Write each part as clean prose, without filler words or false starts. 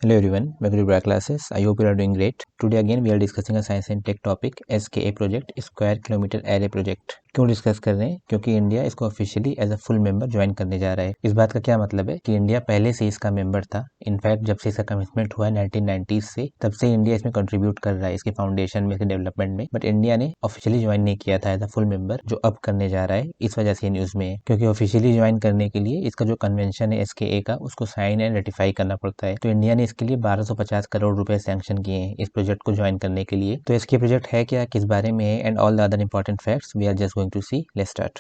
Hello everyone, welcome to Bra Classes. I hope you are doing great. Today again we are discussing a science and tech topic SKA project, square kilometre array project. क्यों discuss कर रहे हैं? क्योंकि India इसको officially as a full member join करने जा रहा है। इस बात का क्या मतलब है कि इंडिया पहले से इसका मेंबर था। इनफैक्ट जब से इसका कमिटमेंट हुआ है 1990 से, तब से इंडिया इसमें कंट्रीब्यूट कर रहा है, इसके फाउंडेशन में, इसके डेवलपमेंट में। बट इंडिया ने ऑफिशियली ज्वाइन नहीं किया था एज अ फुल मेंबर, जो अब करने जा रहा है। इस वजह से न्यूज में है, क्योंकि ऑफिशियली ज्वाइन करने के लिए इसका जो कन्वेंशन है SKA का, उसको साइन एंड रेटिफाई करना पड़ता है। तो इंडिया ने इसके लिए 1250 करोड़ रुपए सैंक्शन किए हैं इस प्रोजेक्ट को ज्वाइन करने के लिए। तो इसके प्रोजेक्ट है क्या, किस बारे में है, and all the other important facts we are just going to see. Let's start.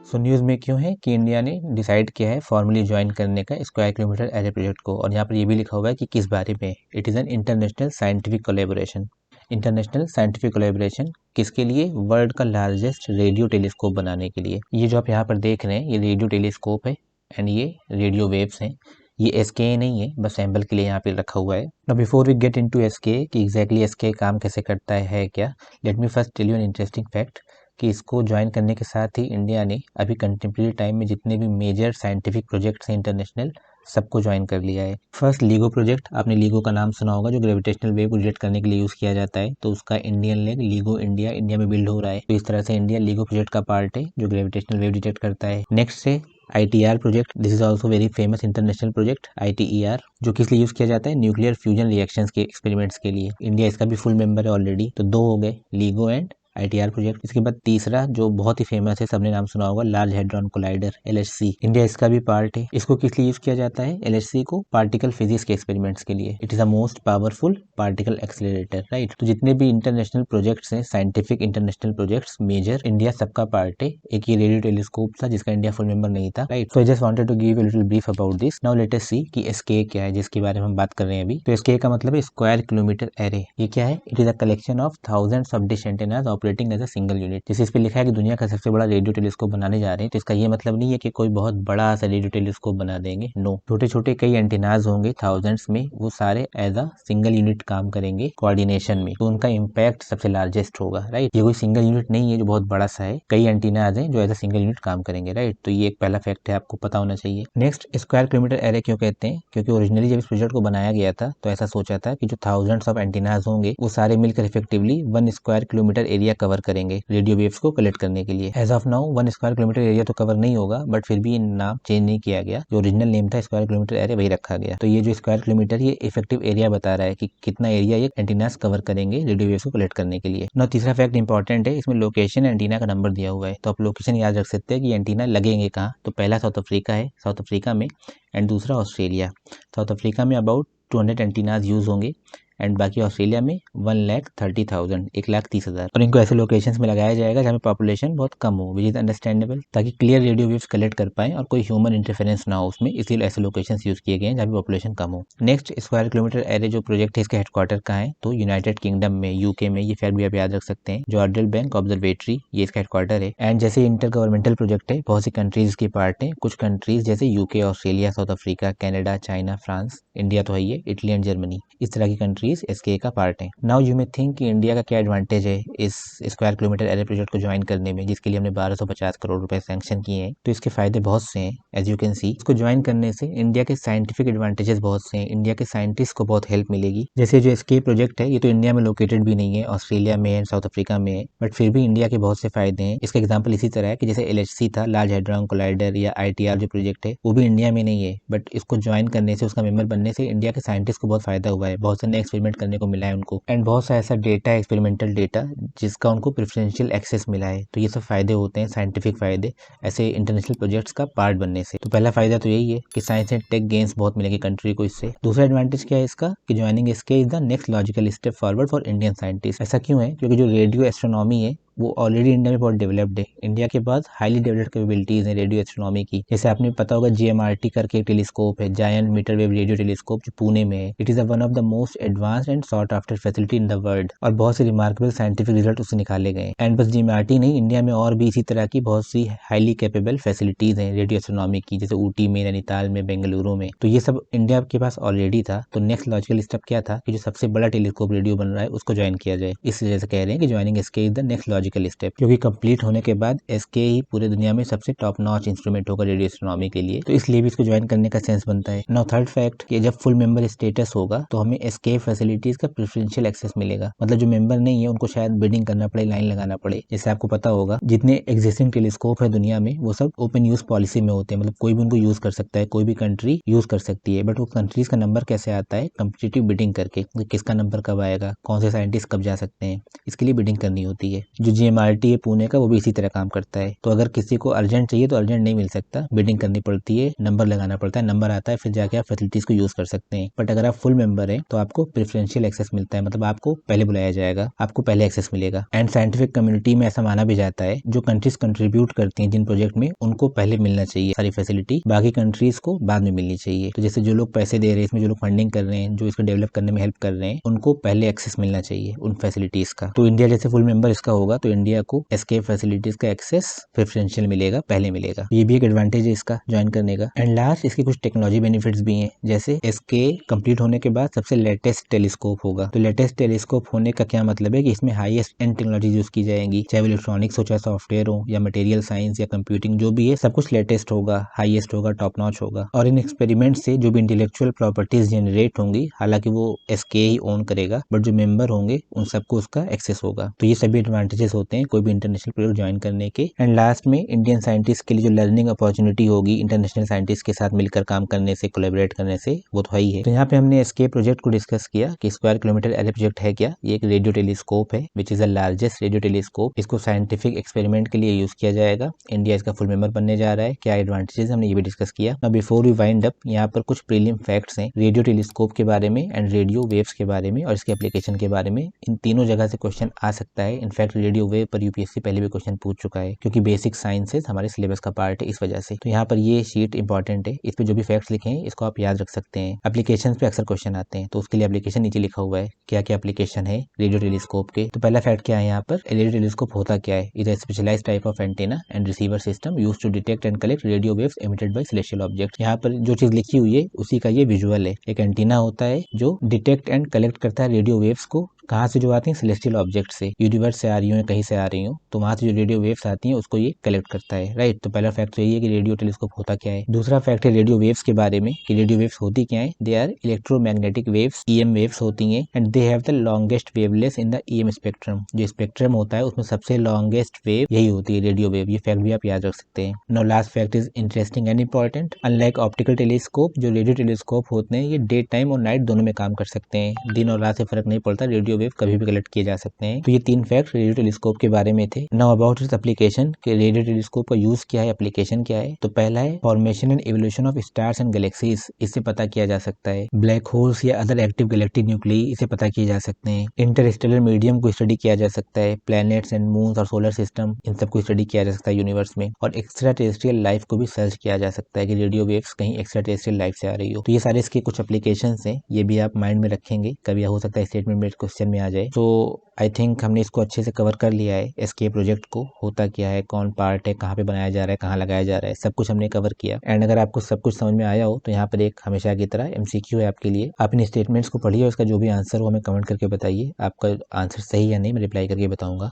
So news में क्यों है कि इंडिया ने डिसाइड किया है फॉर्मली ज्वाइन करने का स्क्वायर किलोमीटर एरे प्रोजेक्ट को, और यहाँ पर ये भी लिखा हुआ है कि किस बारे में। It is an international scientific collaboration. International scientific collaboration किसके लिए? वर्ल्ड का लार्जेस्ट रेडियो टेलीस्कोप बनाने के लिए। ये जो आप यहाँ पर देख रहे हैं, ये रेडियो टेलीस्कोप है एंड ये रेडियो वेव्स हैं। ये SKA नहीं है, बस सैम्पल के लिए यहाँ पे रखा हुआ है। Now before we get into SKA कि एग्जैक्टली SKA काम कैसे करता है क्या, let me first tell you an interesting fact कि इसको ज्वाइन करने के साथ ही इंडिया ने अभी कंटेम्प्रेरी टाइम में जितने भी मेजर साइंटिफिक प्रोजेक्ट्स हैं इंटरनेशनल, सबको ज्वाइन कर लिया है। फर्स्ट लीगो प्रोजेक्ट, आपने लीगो का नाम सुना होगा, जो ग्रेविटेशनल वेव को डिटेक्ट करने के लिए यूज़ किया जाता है। तो उसका इंडियन लेग लीगो इंडिया में बिल्ड हो रहा है। तो इस तरह से इंडिया लीगो प्रोजेक्ट का पार्ट है, जो ग्रेविटेशनल वेव डिटेक्ट करता है। नेक्स्ट है ITR project. This is also very famous international project ITER, जो किस लिए यूज किया जाता है? न्यूक्लियर फ्यूजन रिएक्शंस के एक्सपेरिमेंट्स के लिए। इंडिया इसका भी फुल मेंबर है ऑलरेडी। तो दो हो गए, लीगो एंड ITR प्रोजेक्ट। इसके बाद तीसरा जो बहुत ही फेमस है, सबने नाम सुना होगा, large hadron collider LHC। India इसका भी पार्ट है। इसको किस लिए यूज किया जाता है LHC को? पार्टिकल फिजिक्स के एक्सपेरिमेंट्स के लिए। It is the most powerful particle accelerator, right. तो जितने भी इंटरनेशनल प्रोजेक्ट्स हैं, scientific international projects major, India सबका पार्ट है। एक ये रेडियो टेलीस्कोप था जिसका इंडिया फुल मेंबर नहीं था, right. So I just wanted to give a little brief about this. Now let us see कि SKA क्या है, जिसके बारे में हम बात कर रहे हैं अभी। तो SKA का मतलब है स्क्वायर किलोमीटर एरे। ये क्या है? It is a collection of thousands of dish antennas operating as a single unit. जैसे इस पे लिखा है कि दुनिया का सबसे बड़ा रेडियो टेलीस्कोप बनाने जा रहे हैं, तो इसका ये मतलब नहीं है कि कोई बहुत बड़ा सा रेडियो टेलीस्कोप बना देंगे। नो, छोटे छोटे कई एंटीनाज होंगे थाउजेंड्स में, वो सारे एज अ सिंगल यूनिट काम करेंगे कोऑर्डिनेशन में। तो उनका इम्पैक्ट सबसे लार्जेस्ट होगा, राइट। ये कोई सिंगल यूनिट नहीं है जो बहुत बड़ा सा है, कई एंटीनाज हैं जो एज अ सिंगल यूनिट काम करेंगे, राइट। तो ये एक पहला फैक्ट है, आपको पता होना चाहिए। नेक्स्ट, स्क्वायर किलोमीटर एरे क्यों कहते हैं? क्योंकि ओरिजिनली जब इस प्रोजेक्ट को बनाया गया था, तो ऐसा सोचा था कि जो थाउजेंड्स ऑफ एंटीनाज होंगे, वो सारे मिलकर effectively 1 square kilometre area cover करेंगे रेडियो वेव्स को कलेक्ट करने के लिए। As of now 1 square kilometre area तो कवर नहीं होगा, बट फिर भी नाम चेंज नहीं किया गया। जो ओरिजिनल नेम था स्क्वायर किलोमीटर एरिया, वही रखा गया। तो ये जो स्क्वायर किलोमीटर, ये इफेक्टिव एरिया बता रहा है कि कितना एरिया ये एंटीनास कवर करेंगे रेडियो वेव्स को कलेक्ट करने के लिए। ना तीसरा फैक्ट इंपॉर्टेंट है, इसमें लोकेशन एंटीना का नंबर दिया हुआ है। तो आप लोकेशन याद रख सकते हैं कि एंटीना लगेंगे कहाँ। तो पहला साउथ अफ्रीका है, साउथ अफ्रीका में, एंड दूसरा ऑस्ट्रेलिया। साउथ अफ्रीका में अबाउट 200 एंटीनाज यूज होंगे, एंड बाकी ऑस्ट्रेलिया में 1,30,000, 1,30,000। और इनको ऐसे लोकेशंस में लगाया जाएगा जहाँ पे पॉपुलेशन बहुत कम हो, विच इज अंडरस्टैंडेबल, ताकि क्लियर रेडियो वेव्स कलेक्ट कर पाए और कोई ह्यूमन इंटरफेरेंस ना हो उसमें। इसीलिए ऐसे लोकेशंस यूज किए गए हैं जहाँ पे पॉपुलेशन कम हो। नेक्स्ट, स्क्वायर किलोमीटर एरे जो प्रोजेक्ट है, इसका हेडक्वार्टर कहाँ है? तो यूनाइटेड किंगडम में, UK में। ये फैक्ट भी आप याद रख सकते हैं। जॉर्डल बैंक ऑब्जर्वेटरी, ये इसका हेडक्वार्टर है। एंड जैसे इंटर गवर्नमेंटल प्रोजेक्ट है, बहुत सी कंट्रीज के पार्ट है। कुछ कंट्रीज जैसे UK, Australia, south Africa, Canada, China, France, India तो है ही है, इटली एंड जर्मनी, इस तरह की कंट्रीज SKA का पार्ट है। नाउ यू मे थिंक कि इंडिया का क्या एडवांटेज है इस स्क्वायर किलोमीटर एरे प्रोजेक्ट को ज्वाइन करने में, जिसके लिए हमने 1250 करोड़ रुपए सैंक्शन किए हैं। तो इसके फायदे बहुत से हैं, एज यू कैन सी। इसको ज्वाइन करने से इंडिया के साइंटिफिक एडवांटेजेस बहुत से हैं। इंडिया के साइंटिस्ट को बहुत हेल्प मिलेगी। जैसे जो SKA प्रोजेक्ट है, ये तो इंडिया में लोकेटेड भी नहीं है, ऑस्ट्रेलिया में है, साउथ अफ्रीका में है, बट फिर भी इंडिया के बहुत से फायदे हैं। इसका एग्जाम्पल इसी तरह है कि जैसे LHC था, लार्ज हैड्रॉन कोलाइडर, या ITR जो प्रोजेक्ट है, वो भी इंडिया में नहीं है, बट इसको ज्वाइन करने से, उसका मेंबर बनने से इंडिया के साइंटिस्ट को बहुत फायदा हुआ है। बहुत से नए एक्सपेरिमेंट करने को मिला है उनको, एंड बहुत सा ऐसा डेटा है, एक्सपेरिमेंटल डेटा, जिसका उनको प्रेफरेंशियल एक्सेस मिला है। तो ये सब फायदे होते हैं, साइंटिफिक फायदे, ऐसे इंटरनेशनल प्रोजेक्ट्स का पार्ट बनने से। तो पहला फायदा तो यही है कि साइंस एंड टेक गेन्स बहुत मिलेगी कंट्री को इससे। दूसरा एडवांटेज क्या है इसका, कि joining SKA is the next logical step forward for Indian scientist. ऐसा क्यों है? क्योंकि जो रेडियो एस्ट्रोनॉमी है, वो ऑलरेडी इंडिया में बहुत डेवलप्ड है। इंडिया के पास हाईली डेवलप्ड कैपेबिलिटीज हैं रेडियो एस्ट्रोनॉमी की। जैसे आपने पता होगा, GMRT करके एक टेलीस्कोप है, giant metre wave radio telescope, जो पुणे में है। It is one of the most advanced and sought after facility in the world, और बहुत से रिमार्केबल साइंटिफिक रिजल्ट उससे निकाले गए। एंड बस GMRT नहीं, इंडिया में और भी इसी तरह की बहुत सी हाईली कैपेबल फैसिलिटीज हैं रेडियो एस्ट्रोनॉमी की, जैसे ऊटी में, नैनीताल में, बेंगलुरु में। तो ये सब इंडिया के पास ऑलरेडी था। तो नेक्स्ट लॉजिकल स्टेप क्या था कि जो सबसे बड़ा टेलीस्कोप रेडियो बन रहा है, उसको ज्वाइन किया जाए। इस वजह से कह रहे हैं कि joining SKA is the next logical logical step, क्योंकि कंप्लीट होने के बाद एसके ही पूरे दुनिया में सबसे टॉप नॉच इंस्ट्रूमेंट होगा रेडियो एस्ट्रोनॉमी के लिए, तो इसलिए भी इसको ज्वाइन करने का सेंस बनता है। नाउ थर्ड फैक्ट कि जब फुल मेंबर स्टेटस होगा तो हमें एसके फैसिलिटीज का प्रेफरेंशियल एक्सेस मिलेगा। मतलब जो मेंबर नहीं है उनको शायद बिडिंग करना पड़े, लाइन लगाना पड़े। जैसे आपको पता होगा जितने एग्जिस्टिंग टेलीस्कोप है दुनिया में वो सब ओपन यूज पॉलिसी में होते हैं, मतलब कोई भी उनको यूज कर सकता है, कोई भी कंट्री यूज कर सकती है। बट वो कंट्रीज का नंबर कैसे आता है? कम्पिटिटिव बिडिंग करके, किसका नंबर कब आएगा, कौन से साइंटिस्ट कब जा सकते हैं, इसके लिए बिडिंग करनी होती है। जो जीएमआरटी है पुणे का वो भी इसी तरह काम करता है। तो अगर किसी को अर्जेंट चाहिए तो अर्जेंट नहीं मिल सकता, बिडिंग करनी पड़ती है, नंबर लगाना पड़ता है, नंबर आता है, फिर जाके आप फैसिलिटीज को यूज कर सकते हैं। बट अगर आप फुल मेंबर हैं तो आपको प्रेफरेंशियल एक्सेस मिलता है, मतलब आपको पहले बुलाया जाएगा, आपको पहले एक्सेस मिलेगा। एंड साइंटिफिक कम्युनिटी में ऐसा माना भी जाता है जो कंट्रीज कंट्रीब्यूट करती हैं जिन प्रोजेक्ट में उनको पहले मिलना चाहिए सारी फैसिलिटी, बाकी कंट्रीज को बाद में मिलनी चाहिए। तो जैसे जो लोग पैसे दे रहे हैं, इसमें जो लोग फंडिंग कर रहे हैं, जो इसको डेवलप करने में हेल्प कर रहे हैं, उनको पहले एक्सेस मिलना चाहिए उन फैसिलिटीज का। तो इंडिया जैसे फुल मेंबर इसका होगा तो इंडिया को एसके फैसिलिटीज का एक्सेस प्रेफरेंशियल मिलेगा, पहले मिलेगा। ये भी एक एडवांटेज है इसका ज्वाइन करने का। एंड लास्ट इसके कुछ टेक्नोलॉजी बेनिफिट्स भी हैं, जैसे एसके कंप्लीट होने के बाद सबसे लेटेस्ट टेलीस्कोप होगा। तो लेटेस्ट टेलीस्कोप होने का क्या मतलब है कि इसमें हाईएस्ट एंड टेक्नोलॉजी यूज की जाएंगी, चाहे वो इलेक्ट्रॉनिक्स हो, चाहे सॉफ्टवेयर हो, या मटेरियल साइंस या कंप्यूटिंग, जो भी है सब कुछ लेटेस्ट होगा, हाईएस्ट होगा, टॉप नॉच होगा। और इन एक्सपेरिमेंट से जो भी इंटेलेक्चुअल प्रॉपर्टीज जनरेट होंगी, हालांकि वो एसके ही ओन करेगा, बट जो मेंबर होंगे उन सबको उसका एक्सेस होगा। तो ये सभी एडवांटेजेस होते हैं कोई भी इंटरनेशनल प्रोजेक्ट ज्वाइन करने के। एंड लास्ट में इंडियन साइंटिस्ट के लिए जो लर्निंग अपॉर्चुनिटी होगी इंटरनेशनल साइंटिस्ट के साथ मिलकर काम करने से, कोलैबोरेट करने से, वो तो है ही है। तो यहाँ पे हमने एसके प्रोजेक्ट को डिस्कस किया कि स्क्वायर किलोमीटर एरे प्रोजेक्ट है क्या। ये एक रेडियो टेलीस्कोप है which is the largest radio telescope. इसको साइंटिफिक एक्सपेरिमेंट के लिए यूज किया जाएगा। इंडिया इसका फुल मेंबर बनने जा रहा है। क्या एडवांटेजेस हमने ये भी डिस्कस किया। Now before we wind up, यहाँ पर कुछ प्रीलिम फैक्ट्स हैं रेडियो टेलीस्कोप के बारे में एंड रेडियो वेव्स के बारे में और इसके एप्लीकेशन के बारे में। इन तीनों जगह से क्वेश्चन आ सकता है। इनफैक्ट रेडियो वेव पर यूपीएससी पहले भी क्वेश्चन पूछ चुका है, क्योंकि बेसिक साइंसेज हमारे सिलेबस का पार्ट है, इस वजह से। तो यहाँ पर ये शीट इंपॉर्टेंट है, इस पे जो भी फैक्ट्स लिखे हैं इसको आप याद रख सकते हैं। एप्लीकेशन पे अक्सर क्वेश्चन आते हैं, तो उसके लिए एप्लीकेशन नीचे लिखा हुआ है क्या क्या एप्लीकेशन है रेडियो टेलीस्कोप के। तो पहला फैक्ट क्या है यहाँ पर, रेडियो टेलीस्कोप होता क्या है? It is specialised type of antenna and receiver system used to detect and collect radio waves emitted by celestial object. यहाँ पर जो चीज लिखी हुई है उसी का ये विजुअल है। एक एंटीना होता है जो डिटेक्ट एंड कलेक्ट करता है रेडियो वेव्स को, कहाँ से जो आती हैं? सेलेस्टियल ऑब्जेक्ट से, यूनिवर्स से आ रही हो या कहीं से आ रही हो, तो वहां से जो रेडियो वेव्स आती हैं उसको ये कलेक्ट करता है, राइट। तो पहला फैक्ट तो यही है कि रेडियो टेलीस्कोप होता क्या है। दूसरा फैक्ट है रेडियो वेव्स के बारे में कि रेडियो वेव्स होती क्या है। They are electromagnetic waves, EM waves होती हैं, and they have the longest wavelength in the EM spectrum. जो स्पेक्ट्रम होता है उसमें सबसे लॉन्गेस्ट वेव यही होती है, रेडियो वेव। ये फैक्ट भी आप याद रख सकते हैं। Now last fact is interesting and important. Unlike optical telescope, जो रेडियो टेलीस्कोप होते हैं ये डे टाइम और नाइट दोनों में काम कर सकते हैं, दिन और रात से फर्क नहीं पड़ता, रेडियो वेव कभी भी कलेक्ट किए जा सकते हैं। तो ये तीन फैक्ट रेडियो टेलीस्कोप के बारे में थे। नाउ अबाउट इट्स एप्लीकेशन कि रेडियो टेलीस्कोप का यूज क्या है, एप्लीकेशन क्या है। तो पहला है formation and evolution of stars and galaxies, इससे पता किया जा सकता है। ब्लैक होल्स या अदर एक्टिव गैलेक्टिक न्यूक्ली, इसे पता किए जा सकते हैं। इंटरस्टेलर मीडियम को स्टडी किया जा सकता है। प्लैनेट्स एंड मून्स और सोलर सिस्टम, इन सबको स्टडी किया जा सकता है यूनिवर्स में। और एक्स्ट्रा टेरेस्ट्रियल लाइफ को भी सर्च किया जा सकता है कि रेडियो वेव्स कहीं एक्स्ट्रा टेरेस्ट्रियल लाइफ से आ रही हो। तो ये सारे इसके कुछ एप्लीकेशन हैं, ये भी आप माइंड में रखेंगे, कभी हो सकता है स्टेटमेंट में क्वेश्चन में आ जाए। तो आई थिंक हमने इसको अच्छे से कवर कर लिया है। एसके प्रोजेक्ट को होता क्या है, कौन पार्ट है, कहाँ पे बनाया जा रहा है, कहाँ लगाया जा रहा है, सब कुछ हमने कवर किया। एंड अगर आपको सब कुछ समझ में आया हो तो यहाँ पर एक हमेशा की तरह एमसीक्यू है आपके लिए। आप इन स्टेटमेंट्स को पढ़िए और इसका जो भी आंसर हो हमें कमेंट करके बताइए। आपका आंसर सही या नहीं मैं रिप्लाई करके बताऊंगा।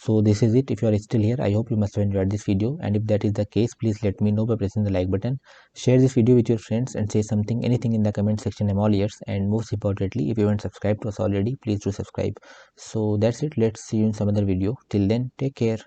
So this is it. If you are still here, I hope you must have enjoyed this video, and if that is the case please let me know by pressing the like button. Share this video with your friends and say something, anything in the comment section. I'm all ears. And most importantly, if you haven't subscribed to us already, please do subscribe. So that's it. Let's see you in some other video. Till then, take care.